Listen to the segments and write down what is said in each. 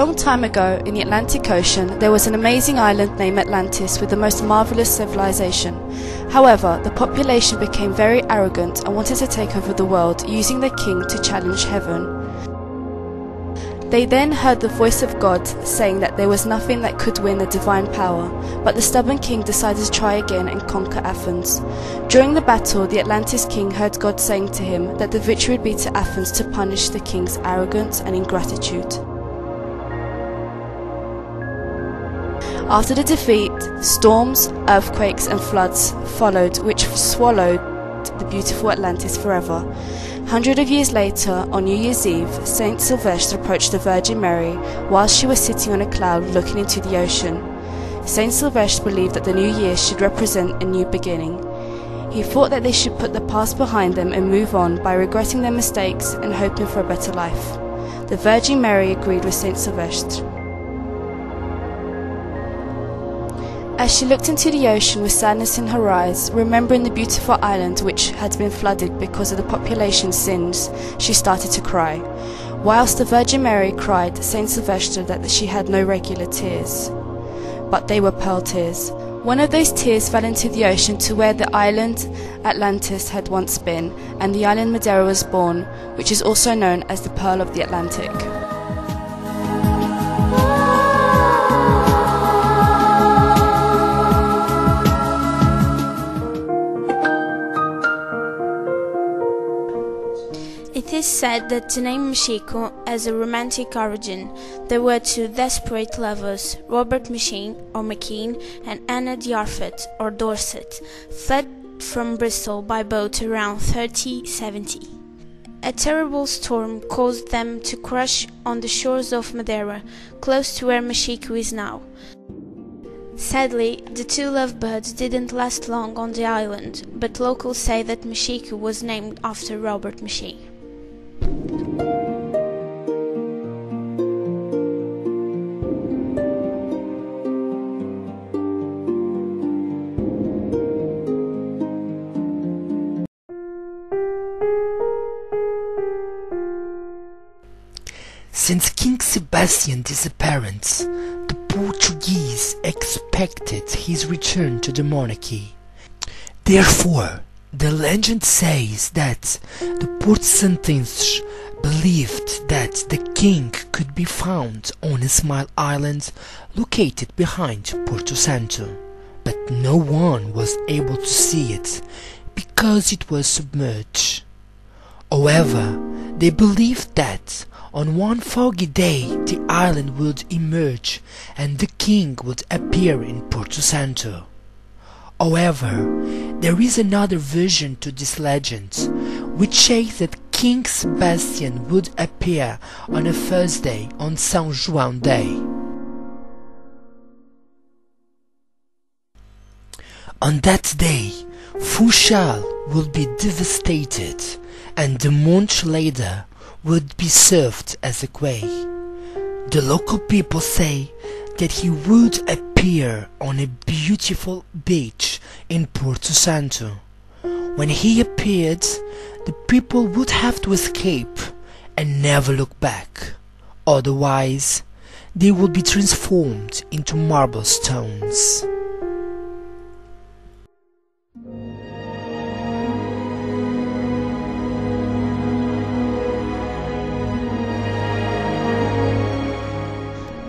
long time ago, in the Atlantic Ocean, there was an amazing island named Atlantis with the most marvelous civilization. However, the population became very arrogant and wanted to take over the world, using their king to challenge heaven. They then heard the voice of God saying that there was nothing that could win the divine power, but the stubborn king decided to try again and conquer Athens. During the battle, the Atlantis king heard God saying to him that the victory would be to Athens to punish the king's arrogance and ingratitude. After the defeat, storms, earthquakes and floods followed, which swallowed the beautiful Atlantis forever. 100 years later, on New Year's Eve, Saint Sylvester approached the Virgin Mary whilst she was sitting on a cloud looking into the ocean. Saint Sylvester believed that the new year should represent a new beginning. He thought that they should put the past behind them and move on by regretting their mistakes and hoping for a better life. The Virgin Mary agreed with Saint Sylvester. As she looked into the ocean with sadness in her eyes, remembering the beautiful island which had been flooded because of the population's sins, she started to cry. Whilst the Virgin Mary cried, Saint Sylvester that she had no regular tears, but they were pearl tears. One of those tears fell into the ocean to where the island Atlantis had once been, and the island Madeira was born, which is also known as the Pearl of the Atlantic. It is said that the name Mexico has a romantic origin. There were two desperate lovers, Robert McKean and Anna D'Arfet or Dorset, fled from Bristol by boat around 1370. A terrible storm caused them to crash on the shores of Madeira, close to where Mexico is now. Sadly, the two lovebirds didn't last long on the island, but locals say that Mexico was named after Robert McKean. Since King Sebastian's disappearance, the Portuguese expected his return to the monarchy. Therefore, the legend says that the Portuguese believed that the king could be found on a small island located behind Porto Santo, but no one was able to see it because it was submerged. However, they believed that on one foggy day the island would emerge and the king would appear in Porto Santo. However, there is another version to this legend, which says that King Sebastian would appear on a Thursday on São João Day. On that day, Funchal would be devastated and the month later would be served as a quay. The local people say that he would appear on a beautiful beach in Porto Santo. When he appeared, the people would have to escape and never look back, otherwise they would be transformed into marble stones.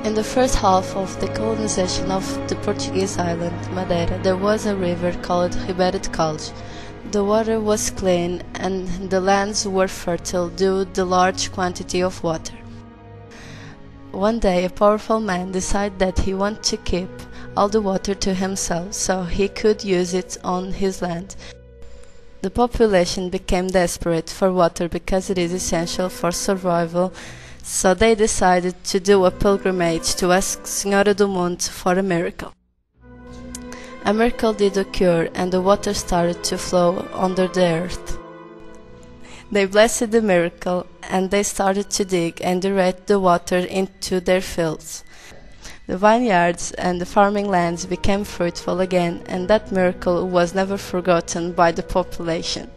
In the first half of the colonization of the Portuguese island, Madeira, there was a river called Ribeira de Caldas. The water was clean and the lands were fertile due to the large quantity of water. One day, a powerful man decided that he wanted to keep all the water to himself so he could use it on his land. The population became desperate for water because it is essential for survival. So they decided to do a pilgrimage to ask Senhora do Monte for a miracle. A miracle did occur and the water started to flow under the earth. They blessed the miracle and they started to dig and direct the water into their fields. The vineyards and the farming lands became fruitful again, and that miracle was never forgotten by the population.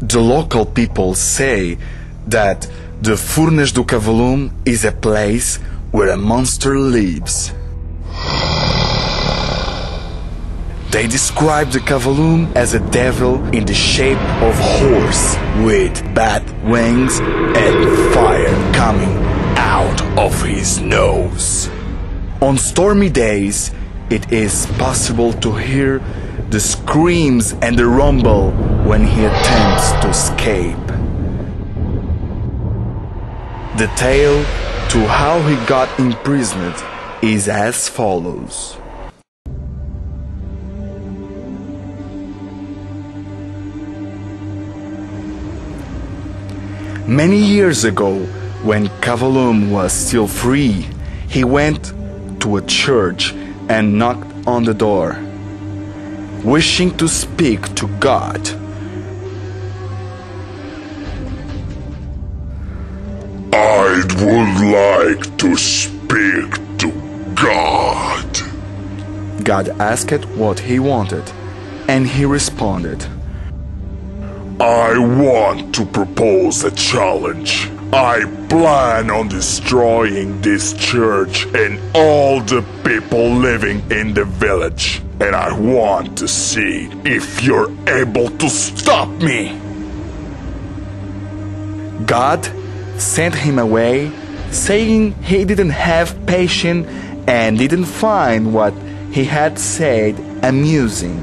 The local people say that the Furnas do Cavalume is a place where a monster lives. They describe the Cavalume as a devil in the shape of horse with bat wings and fire coming out of his nose. On stormy days, it is possible to hear the screams and the rumble when he attempts to escape. The tale to how he got imprisoned is as follows. Many years ago, when Cavalume was still free, he went to a church and knocked on the door, wishing to speak to God. I would like to speak to God. God asked what he wanted, and he responded, I want to propose a challenge. I plan on destroying this church and all the people living in the village. And I want to see if you're able to stop me. God sent him away, saying he didn't have patience and didn't find what he had said amusing.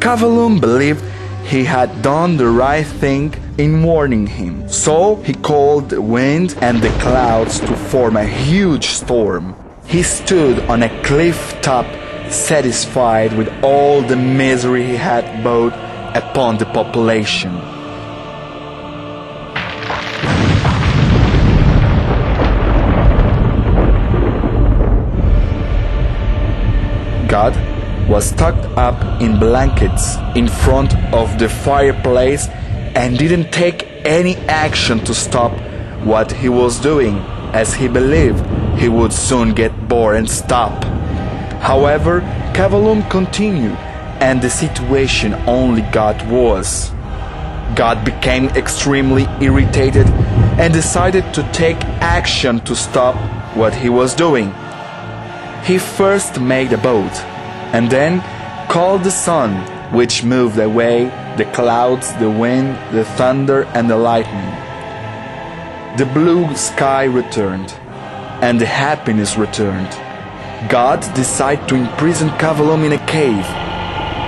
Cavalume believed he had done the right thing in warning him, so he called the wind and the clouds to form a huge storm. He stood on a cliff top, satisfied with all the misery he had brought upon the population. God was tucked up in blankets in front of the fireplace and didn't take any action to stop what he was doing, as he believed he would soon get bored and stop. However, Cavalume continued, and the situation only got worse. God became extremely irritated and decided to take action to stop what he was doing. He first made a boat, and then called the sun, which moved away the clouds, the wind, the thunder, and the lightning. The blue sky returned, and the happiness returned. God decided to imprison Cavalume in a cave,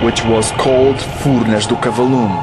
which was called Furnas do Cavalume.